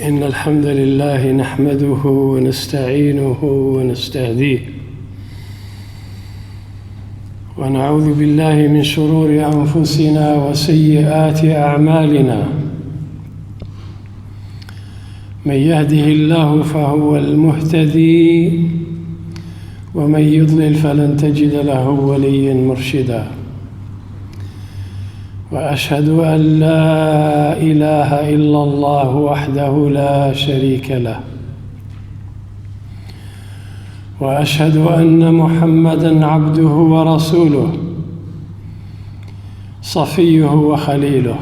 إن الحمد لله نحمده ونستعينه ونستهديه ونعوذ بالله من شرور أنفسنا وسيئات أعمالنا من يهده الله فهو المهتدي ومن يضلل فلن تجد له وليا مرشدا وأشهد أن لا إله إلا الله وحده لا شريك له وأشهد أن محمدًا عبده ورسوله صفيه وخليله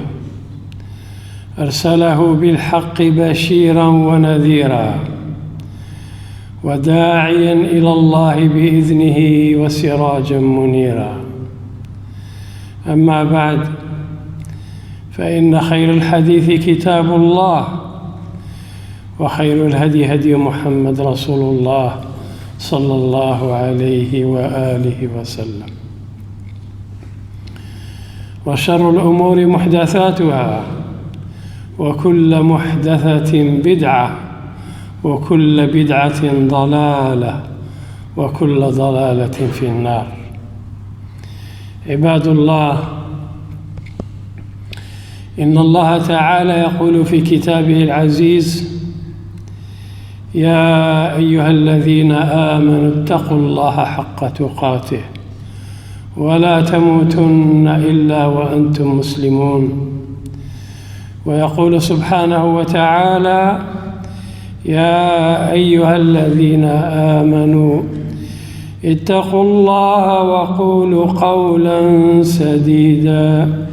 أرسله بالحق بشيرًا ونذيرًا وداعيًا إلى الله بإذنه وسراجًا منيرًا أما بعد فإن خير الحديث كتاب الله وخير الهدي هدي محمد رسول الله صلى الله عليه وآله وسلم وشر الأمور محدثاتها وكل محدثة بدعة وكل بدعة ضلالة وكل ضلالة في النار عباد الله إن الله تعالى يقول في كتابه العزيز يا أيها الذين آمنوا اتقوا الله حق تقاته ولا تموتن إلا وأنتم مسلمون ويقول سبحانه وتعالى يا أيها الذين آمنوا اتقوا الله وقولوا قولا سديدا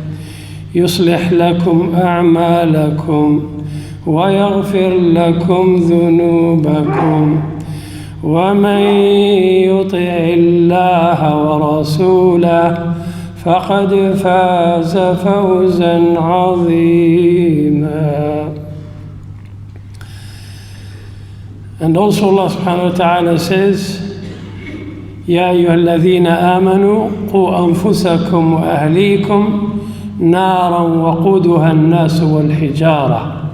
يصلح لكم أعمالكم ويغفر لكم ذنوبكم ومن يطع الله ورسوله فقد فاز فوزا عظيما. And also Allah subhanahu wa ta'ala says يا أيها الذين آمنوا قوا أنفسكم وأهليكم نارا وقودها الناس والحجارة.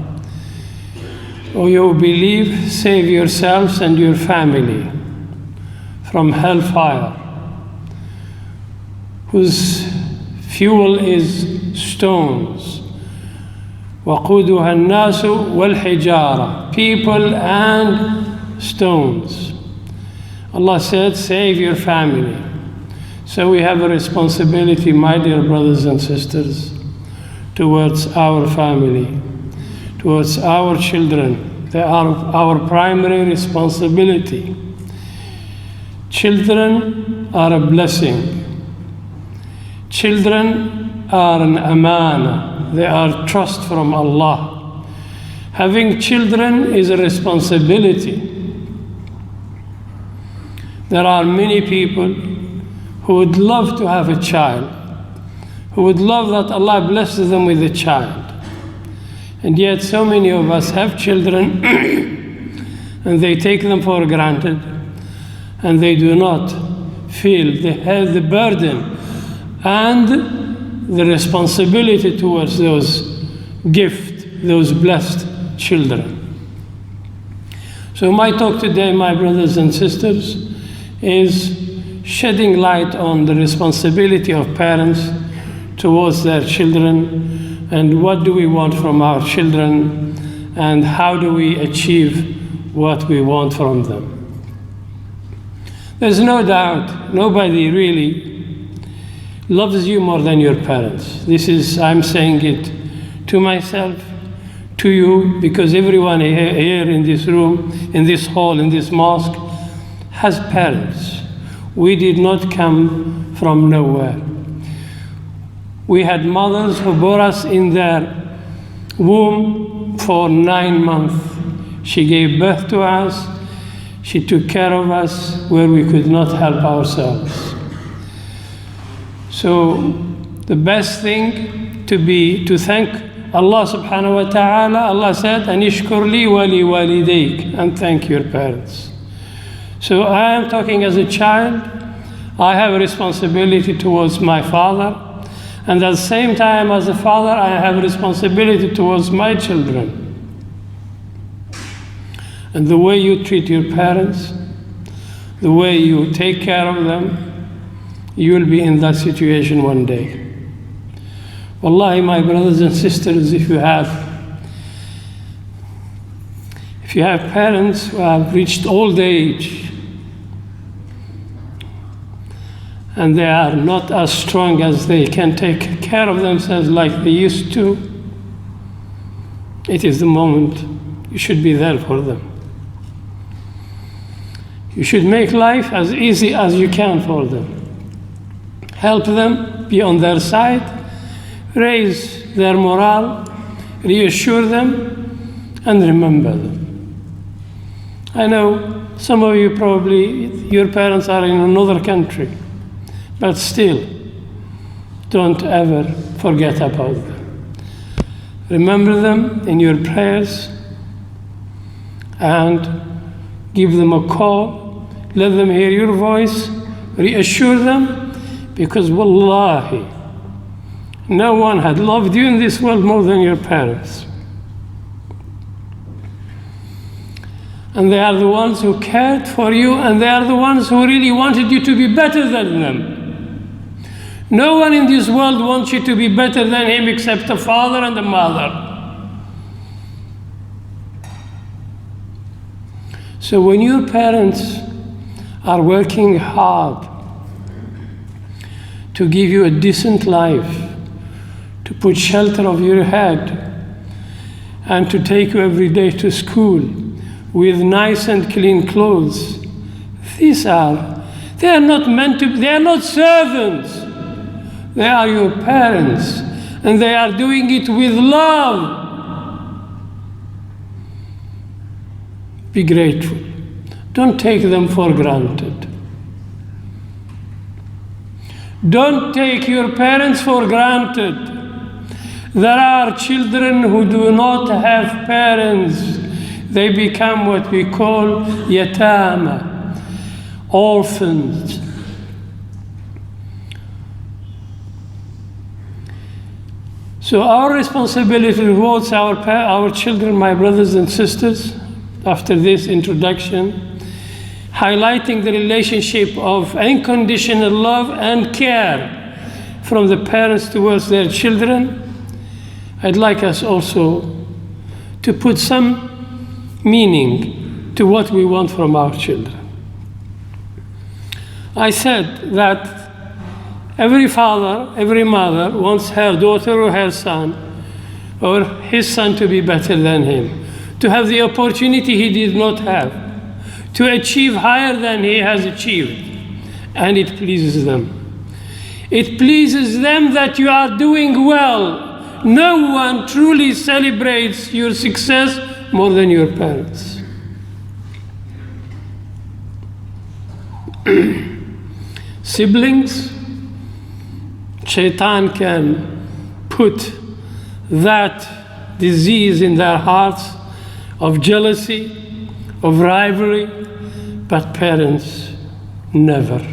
O you believe, save yourselves and your family from hellfire, whose fuel is stones. وقودها الناس والحجارة, people and stones. Allah said, save your family. So we have a responsibility, my dear brothers and sisters, towards our family, towards our children. They are our primary responsibility. Children are a blessing. Children are an amana. They are trust from Allah. Having children is a responsibility. There are many people who would love to have a child, who would love that Allah blesses them with a child. And yet so many of us have children and they take them for granted and they do not feel they have the burden and the responsibility towards those gifts, those blessed children. So my talk today, my brothers and sisters, is shedding light on the responsibility of parents towards their children, and what do we want from our children, and how do we achieve what we want from them. There's no doubt nobody really loves you more than your parents. I'm saying it to myself, to you, because everyone here in this room, in this hall, in this mosque, has parents. We did not come from nowhere. We had mothers who bore us in their womb for 9 months. She gave birth to us. She took care of us where we could not help ourselves. So the best thing to thank Allah subhanahu wa ta'ala. Allah said, "Anishkur li wa li walidayk," and thank your parents. So I am talking as a child. I have a responsibility towards my father. And at the same time, as a father, I have a responsibility towards my children. And the way you treat your parents, the way you take care of them, you will be in that situation one day. Wallahi, my brothers and sisters, if you have parents who have reached old age and they are not as strong as they can take care of themselves like they used to, it is the moment you should be there for them. You should make life as easy as you can for them. Help them, be on their side, raise their morale, reassure them, and remember them. I know some of you probably, your parents are in another country, but still, don't ever forget about them. Remember them in your prayers and give them a call, let them hear your voice, reassure them, because wallahi, no one had loved you in this world more than your parents. And they are the ones who cared for you, and they are the ones who really wanted you to be better than them. No one in this world wants you to be better than him except a father and a mother. So when your parents are working hard to give you a decent life, to put shelter over your head, and to take you every day to school with nice and clean clothes, they are not servants. They are your parents, and they are doing it with love. Be grateful. Don't take them for granted. Don't take your parents for granted. There are children who do not have parents. They become what we call yatama, orphans. So our responsibility towards our children, my brothers and sisters, after this introduction, highlighting the relationship of unconditional love and care from the parents towards their children, I'd like us also to put some meaning to what we want from our children. I said that every father, every mother wants her daughter or her son or his son to be better than him, to have the opportunity he did not have, to achieve higher than he has achieved, and it pleases them. It pleases them that you are doing well. No one truly celebrates your success more than your parents. Siblings, Shaitan can put that disease in their hearts of jealousy, of rivalry, but parents, never.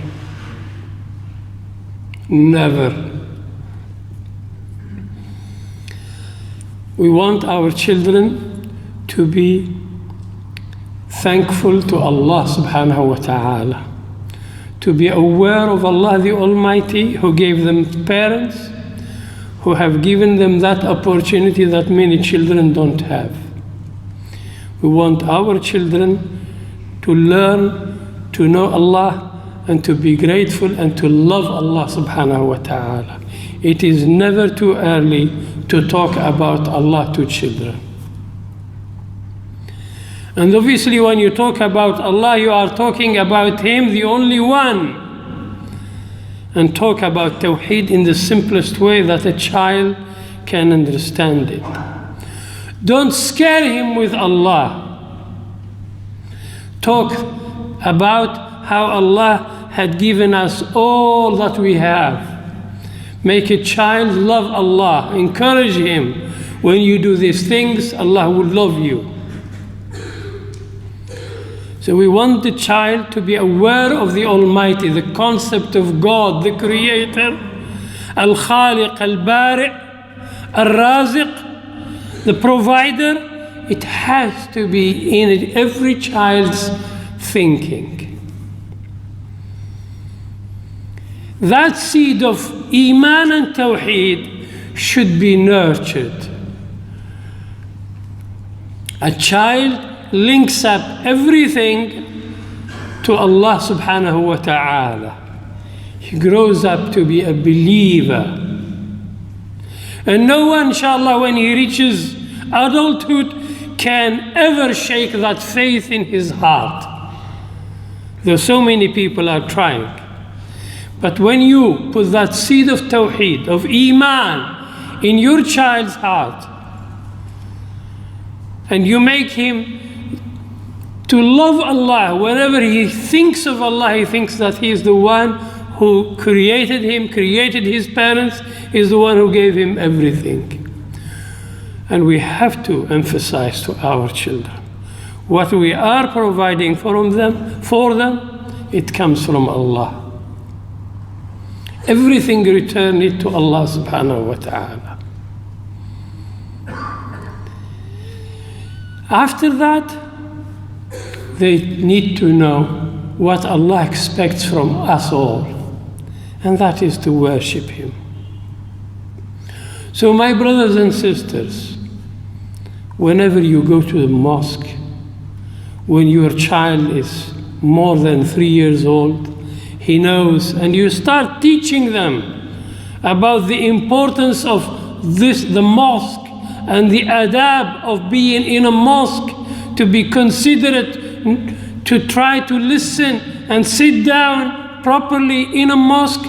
Never. We want our children to be thankful to Allah subhanahu wa ta'ala, to be aware of Allah the Almighty who gave them parents, who have given them that opportunity that many children don't have. We want our children to learn to know Allah and to be grateful and to love Allah subhanahu wa ta'ala. It is never too early to talk about Allah to children. And obviously when you talk about Allah, you are talking about Him, the only one. And talk about Tawheed in the simplest way that a child can understand it. Don't scare him with Allah. Talk about how Allah had given us all that we have. Make a child love Allah. Encourage him. When you do these things, Allah will love you. So we want the child to be aware of the Almighty, the concept of God, the Creator, Al-Khaliq, Al-Bari', Al-Raziq, the Provider, it has to be in every child's thinking. That seed of Iman and Tawheed should be nurtured. A child links up everything to Allah subhanahu wa ta'ala. He grows up to be a believer. And no one, inshallah, when he reaches adulthood, can ever shake that faith in his heart. Though so many people are trying. But when you put that seed of Tawheed, of Iman, in your child's heart, and you make him to love Allah, whenever he thinks of Allah, he thinks that he is the one who created him, created his parents, is the one who gave him everything. And we have to emphasize to our children, what we are providing for them, it comes from Allah. Everything return it to Allah subhanahu wa ta'ala. After that, they need to know what Allah expects from us all, and that is to worship Him. So my brothers and sisters, whenever you go to the mosque, when your child is more than 3 years old, he knows, and you start teaching them about the importance of the mosque, and the adab of being in a mosque, to be considerate, to try to listen and sit down properly in a mosque.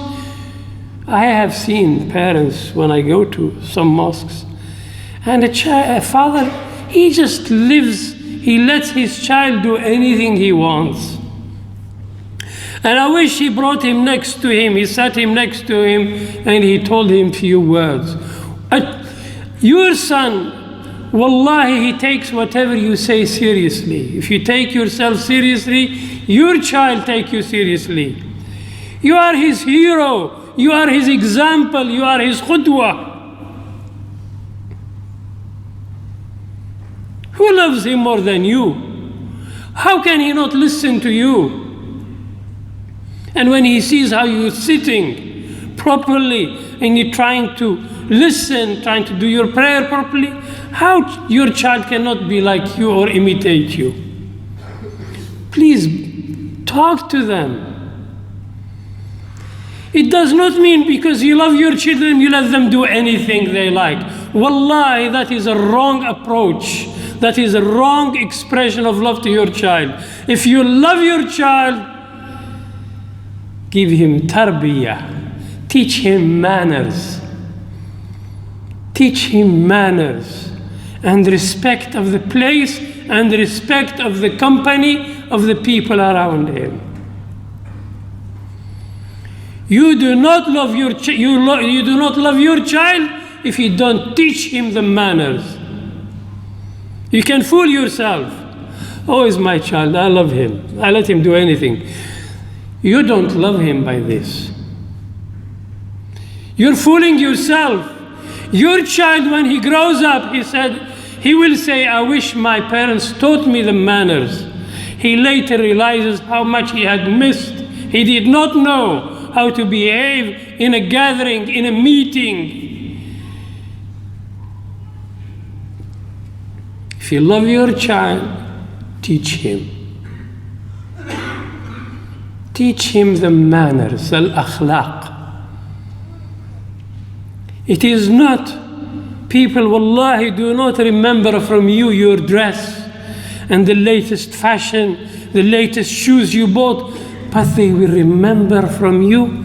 I have seen parents when I go to some mosques, and a father, he just lives, he lets his child do anything he wants. And I wish he brought him next to him, he sat him next to him, and he told him few words. Your son, wallahi, he takes whatever you say seriously. If you take yourself seriously, your child take you seriously. You are his hero, you are his example, you are his Khutbah. Who loves him more than you? How can he not listen to you? And when he sees how you're sitting properly and you're trying to listen, trying to do your prayer properly, how your child cannot be like you or imitate you? Please talk to them. It does not mean because you love your children, you let them do anything they like. Wallahi, that is a wrong approach. That is a wrong expression of love to your child. If you love your child, give him tarbiyah. Teach him manners. Teach him manners and respect of the place and respect of the company of the people around him. You do not love your you do not love your child if you don't teach him the manners. You can fool yourself. Oh, he's my child, I love him. I let him do anything. You don't love him by this. You're fooling yourself. Your child, when he grows up, he will say, I wish my parents taught me the manners. He later realizes how much he had missed. He did not know how to behave in a gathering, in a meeting. If you love your child, teach him. Teach him the manners, al-akhlaq. It is not, people wallahi do not remember from you your dress and the latest fashion, the latest shoes you bought, but they will remember from you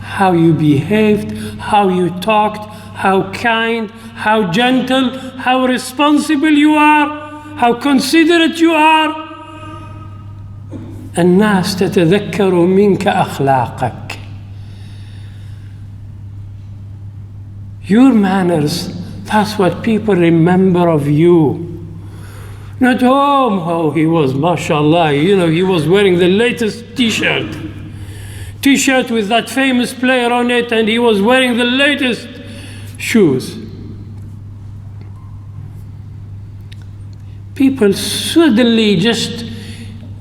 how you behaved, how you talked, how kind, how gentle, how responsible you are, how considerate you are. الناس تتذكر منك أخلاقك. Your manners, that's what people remember of you. Not, oh, he was, mashallah, he was wearing the latest t-shirt with that famous player on it, and he was wearing the latest shoes. people suddenly just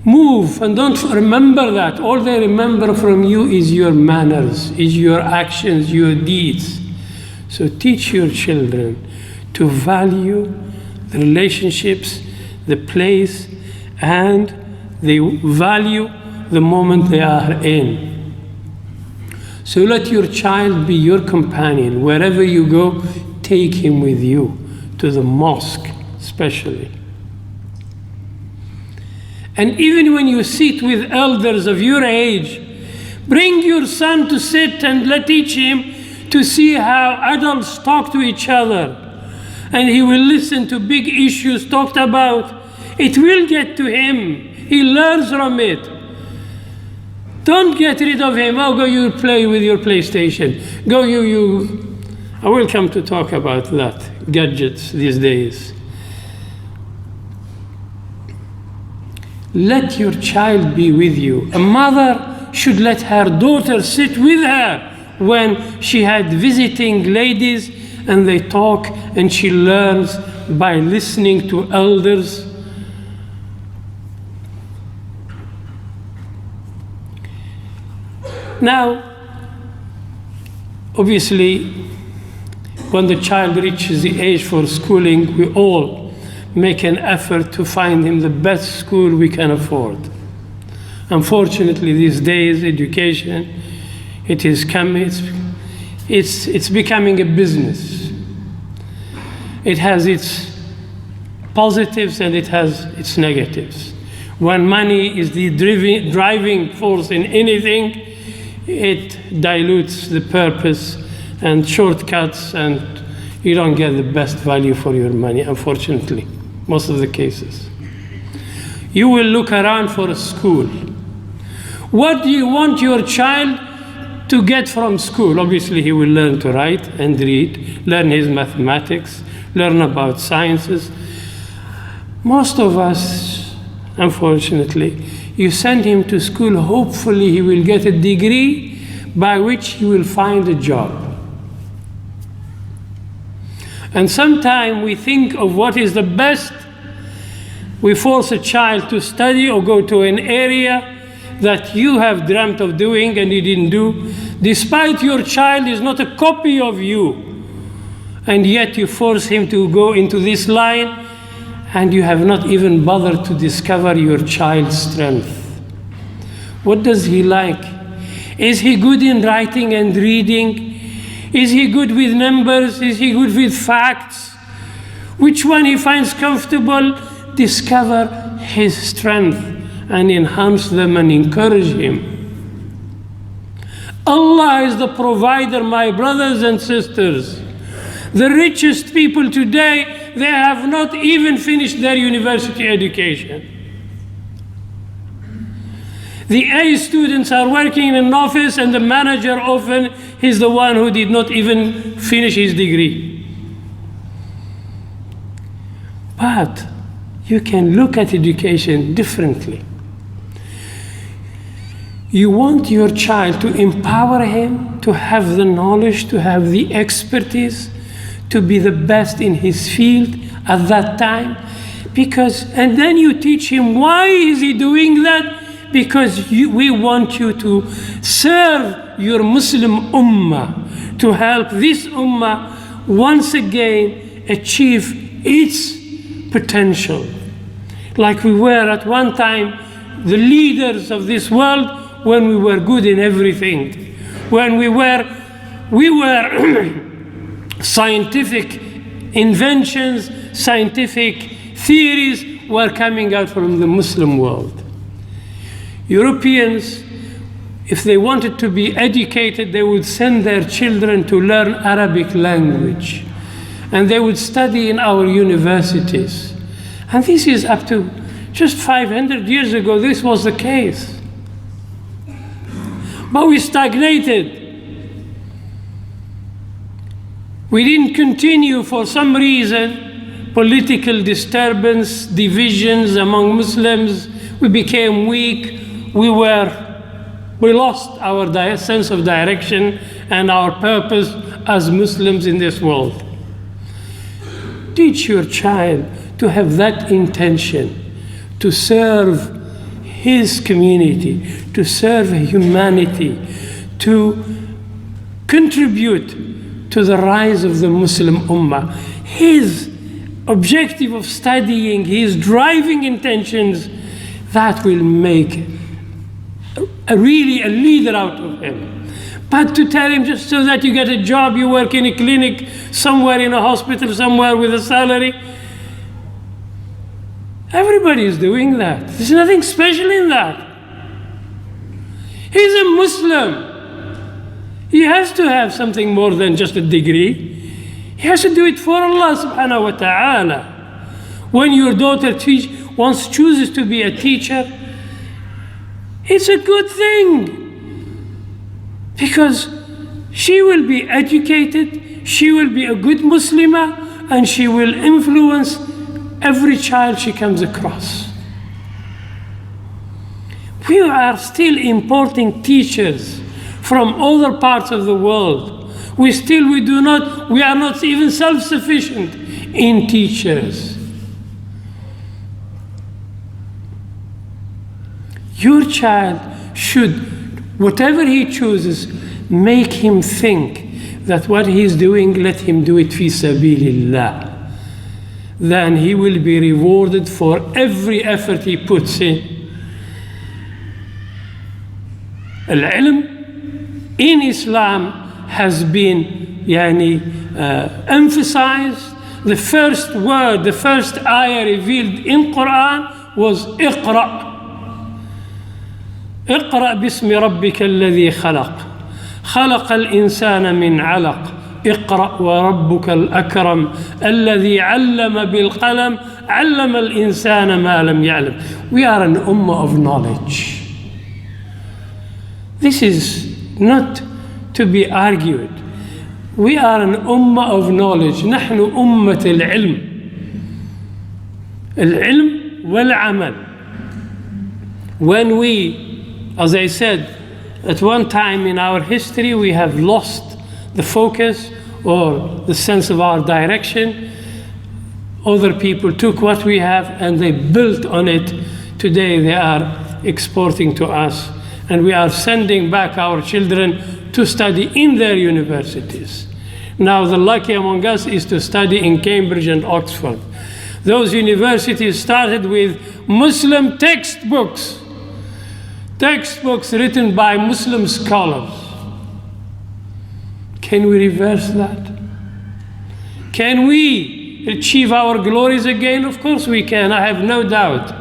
move and don't remember that. All they remember from you is your manners, is your actions, your deeds. So teach your children to value the relationships, the place, and they value the moment they are in. So let your child be your companion. Wherever you go, take him with you, to the mosque especially. And even when you sit with elders of your age, bring your son to sit and teach him to see how adults talk to each other. And he will listen to big issues talked about. It will get to him. He learns from it. Don't get rid of him. Oh, go you play with your PlayStation. Go you. I will come to talk about that, gadgets these days. Let your child be with you. A mother should let her daughter sit with her when she had visiting ladies and they talk and she learns by listening to elders. Now, obviously, when the child reaches the age for schooling, we all make an effort to find him the best school we can afford. Unfortunately, these days, education, it's becoming a business. It has its positives and it has its negatives. When money is the driving force in anything, it dilutes the purpose and shortcuts, and you don't get the best value for your money, unfortunately, most of the cases. You will look around for a school. What do you want your child to get from school? Obviously, he will learn to write and read, learn his mathematics, learn about sciences. Most of us, unfortunately, you send him to school, hopefully he will get a degree by which he will find a job. And sometimes we think of what is the best. We force a child to study or go to an area that you have dreamt of doing and you didn't do, despite your child is not a copy of you. And yet you force him to go into this line, and you have not even bothered to discover your child's strength. What does he like? Is he good in writing and reading? Is he good with numbers? Is he good with facts? Which one he finds comfortable? Discover his strength and enhance them and encourage him. Allah is the provider, my brothers and sisters. The richest people today, they have not even finished their university education. The A students are working in an office, and the manager often is the one who did not even finish his degree. But you can look at education differently. You want your child to empower him, to have the knowledge, to have the expertise, to be the best in his field at that time. And then you teach him, why is he doing that? Because we want you to serve your Muslim ummah, to help this ummah once again achieve its potential. Like we were at one time the leaders of this world when we were good in everything. When we were scientific inventions, scientific theories were coming out from the Muslim world. Europeans, if they wanted to be educated, they would send their children to learn Arabic language. And they would study in our universities. And this is up to just 500 years ago, this was the case. But we stagnated. We didn't continue for some reason, political disturbance, divisions among Muslims. We became weak. We lost our sense of direction and our purpose as Muslims in this world. Teach your child to have that intention, to serve his community, to serve humanity, to contribute to the rise of the Muslim Ummah. His objective of studying, his driving intentions, that will make really a leader out of him. But to tell him just so that you get a job, you work in a clinic, somewhere in a hospital, somewhere with a salary, everybody is doing that. There's nothing special in that. He's a Muslim. He has to have something more than just a degree. He has to do it for Allah subhanahu wa ta'ala. When your daughter once chooses to be a teacher, it's a good thing. Because she will be educated, she will be a good Muslimah, and she will influence every child she comes across. We are still importing teachers from other parts of the world. We are not even self-sufficient in teachers. Your child should, whatever he chooses, make him think that what he's doing, let him do it fi sabilillah. Then he will be rewarded for every effort he puts in. Al-ilm in Islam has been emphasized. The first word, the first ayah revealed in Quran was Iqra. اقرأ باسم ربك الذي خلق خلق الإنسان من علق اقرأ وربك الأكرم الذي علم بالقلم علم الإنسان ما لم يعلم. We are an ummah of knowledge. This is not to be argued. We are an ummah of knowledge. نحن أمة العلم. العلم والعمل. When we, as I said, at one time in our history, we have lost the focus or the sense of our direction. Other people took what we have and they built on it. Today they are exporting to us, and we are sending back our children to study in their universities. Now the lucky among us is to study in Cambridge and Oxford. Those universities started with Muslim textbooks written by Muslim scholars. Can we reverse that? Can we achieve our glories again? Of course we can, I have no doubt.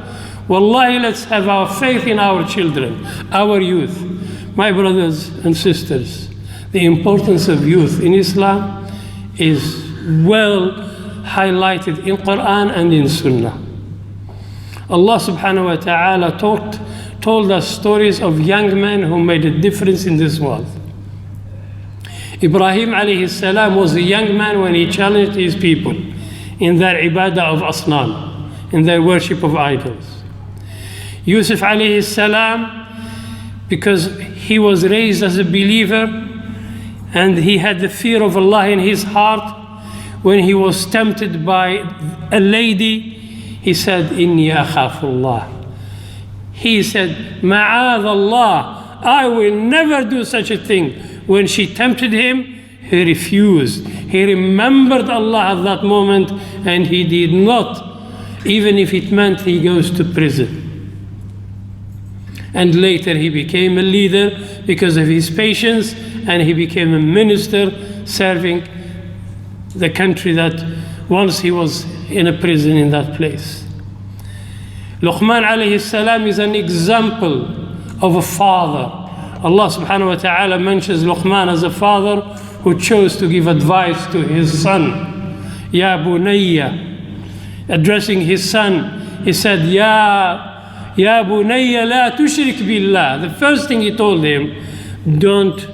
Wallahi, let's have our faith in our children, our youth. My brothers and sisters, the importance of youth in Islam is well highlighted in Quran and in Sunnah. Allah subhanahu wa ta'ala told us stories of young men who made a difference in this world. Ibrahim alayhi salam was a young man when he challenged his people in their ibadah of asnam, in their worship of idols. Yusuf alayhi salam, because he was raised as a believer and he had the fear of Allah in his heart, when he was tempted by a lady, he said, Inni akhafullah. He said, Ma'adh Allah, I will never do such a thing. When she tempted him, he refused. He remembered Allah at that moment, and he did not, even if it meant he goes to prison. And later he became a leader because of his patience, and he became a minister serving the country that once he was in a prison in that place. Luqman alayhi salam is an example of a father. Allah subhanahu wa ta'ala mentions Luqman as a father who chose to give advice to his son. Ya bunayya. Addressing his son, he said, Ya bunayya la tushrik billah. The first thing he told him, don't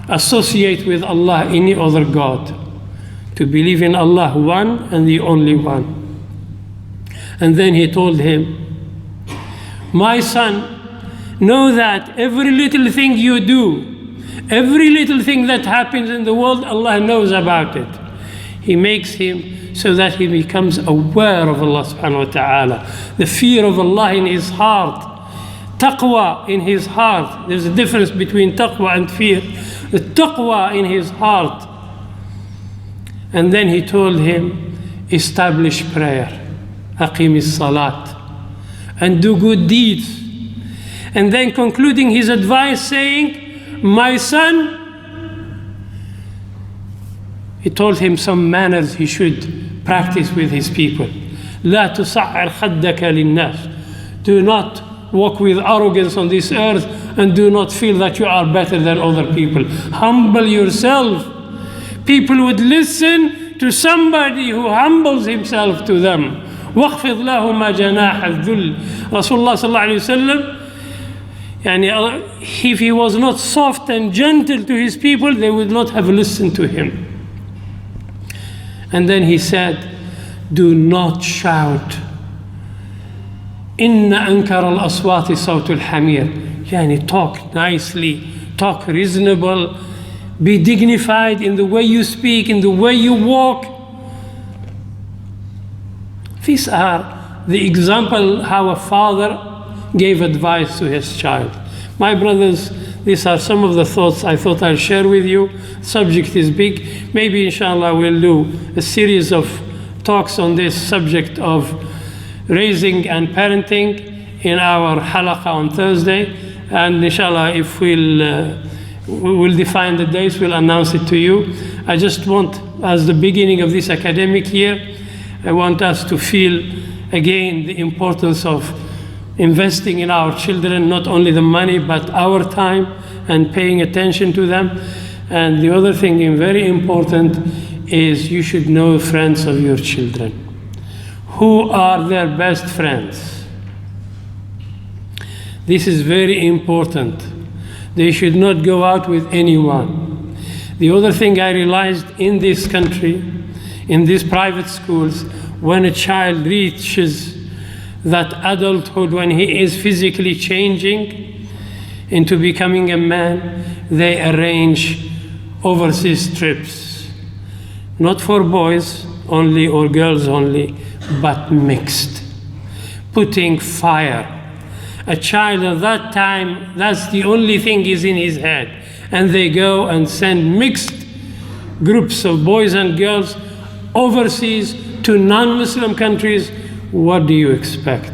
associate with Allah any other God. To believe in Allah one and the only one. And then he told him, my son, know that every little thing you do, every little thing that happens in the world, Allah knows about it. He makes him so that he becomes aware of Allah subhanahu wa ta'ala. The fear of Allah in his heart. Taqwa in his heart. There's a difference between taqwa and fear. The taqwa in his heart. And then he told him, establish prayer. Aqim as-salat. And do good deeds. And then concluding his advice saying, my son, he told him some manners he should practice with his people. لا تصعر خدك للناس. Do not walk with arrogance on this earth and do not feel that you are better than other people. Humble yourself. People would listen to somebody who humbles himself to them. واخفض لهما جناح الذل. Rasulullah sallallahu alayhi wasallam, if he was not soft and gentle to his people, they would not have listened to him. And then he said, do not shout. إن أنكر الأصوات صوت الحمير. Talk nicely, talk reasonable, be dignified in the way you speak, in the way you walk. These are the example how a father gave advice to his child. My brothers, these are some of the thoughts I thought I'll share with you. Subject is big. Maybe inshallah we'll do a series of talks on this subject of raising and parenting in our halaqah on Thursday. And inshallah, if we'll define the dates, we'll announce it to you. I just want, as the beginning of this academic year, I want us to feel again the importance of investing in our children, not only the money, but our time and paying attention to them. And the other thing very important is you should know friends of your children. Who are their best friends? This is very important. They should not go out with anyone. The other thing I realized in this country, in these private schools, when a child reaches that adulthood, when he is physically changing into becoming a man, they arrange overseas trips. Not for boys only or girls only, but mixed. Putting fire. A child at that time, that's the only thing is in his head. And they go and send mixed groups of boys and girls overseas to non-Muslim countries. What do you expect?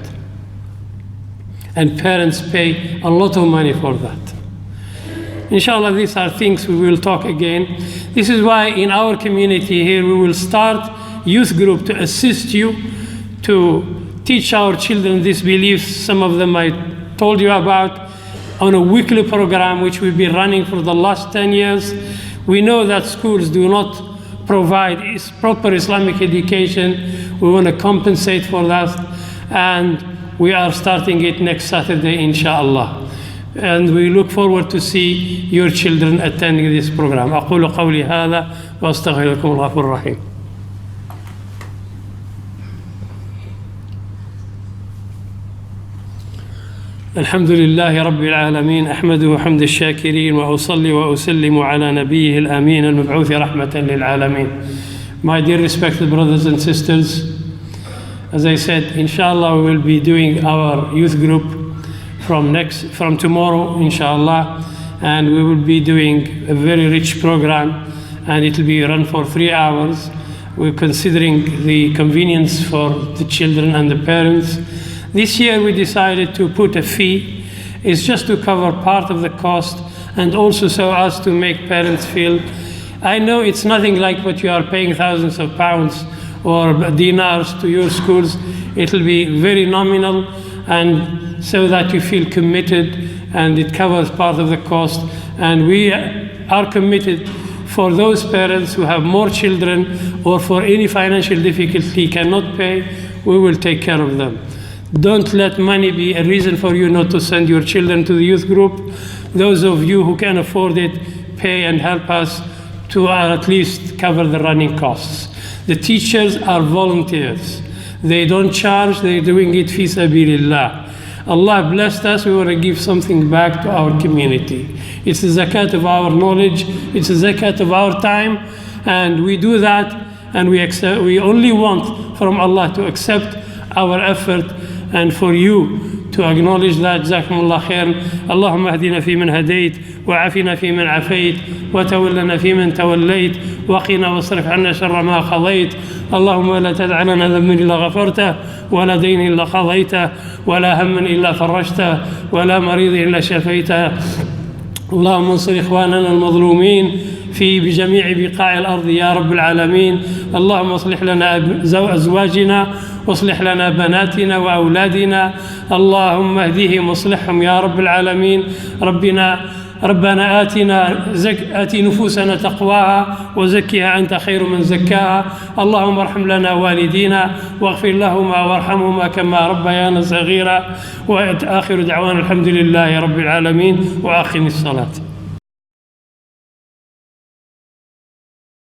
And parents pay a lot of money for that. Inshallah, these are things we will talk again. This is why in our community here we will start youth group to assist you to teach our children these beliefs. Some of them I told you about on a weekly program which we've been running for the last 10 years. We know that schools do not provide proper Islamic education. We want to compensate for that, and we are starting it next Saturday, inshallah. And we look forward to see your children attending this program. أقول قولي هذا وأستغفر لكم الله الرحيم. الحمد لله رب العالمين أحمده حمد الشاكرين وأصلي وأسلم على نبيه الأمين المبعوث رحمة للعالمين. My dear respected brothers and sisters, as I said, inshallah we will be doing our youth group from tomorrow, inshallah, and we will be doing a very rich program, and it will be run for 3 hours. We're considering the convenience for the children and the parents. This year we decided to put a fee. It's just to cover part of the cost, and also so as to make parents feel, I know it's nothing like what you are paying thousands of pounds or dinars to your schools. It will be very nominal, and so that you feel committed, and it covers part of the cost. And we are committed for those parents who have more children or for any financial difficulty cannot pay, we will take care of them. Don't let money be a reason for you not to send your children to the youth group. Those of you who can afford it, pay and help us to at least cover the running costs. The teachers are volunteers. They don't charge, they're doing it fi sabilillah. Allah blessed us, we want to give something back to our community. It's a zakat of our knowledge, it's a zakat of our time, and we do that and we only want from Allah to accept our effort and for you to acknowledge that. جزاكم الله خير. اللهم اهدنا فيمن هديت وعافنا فيمن عافيت وتولنا فيمن توليت وقنا واصرف عنا شر ما قضيت. اللهم لا تدع لنا ذنبا إلا غفرته ولا دين إلا قضيته ولا هم إلا فرجته ولا مريض إلا شفيته. اللهم انصر إخواننا المظلومين بجميع بقاع الأرض يا رب العالمين. اللهم اصلح لنا أزواجنا واصلح لنا بناتنا وأولادنا، اللهم اهديهم واصلحهم يا رب العالمين. ربنا آت نفوسنا تقواها وزكها أنت خير من زكاها. اللهم ارحم لنا والدينا واغفر لهما وارحمهما كما ربيانا صغيرا. وآخر دعوانا الحمد لله رب العالمين وأقم الصلاة.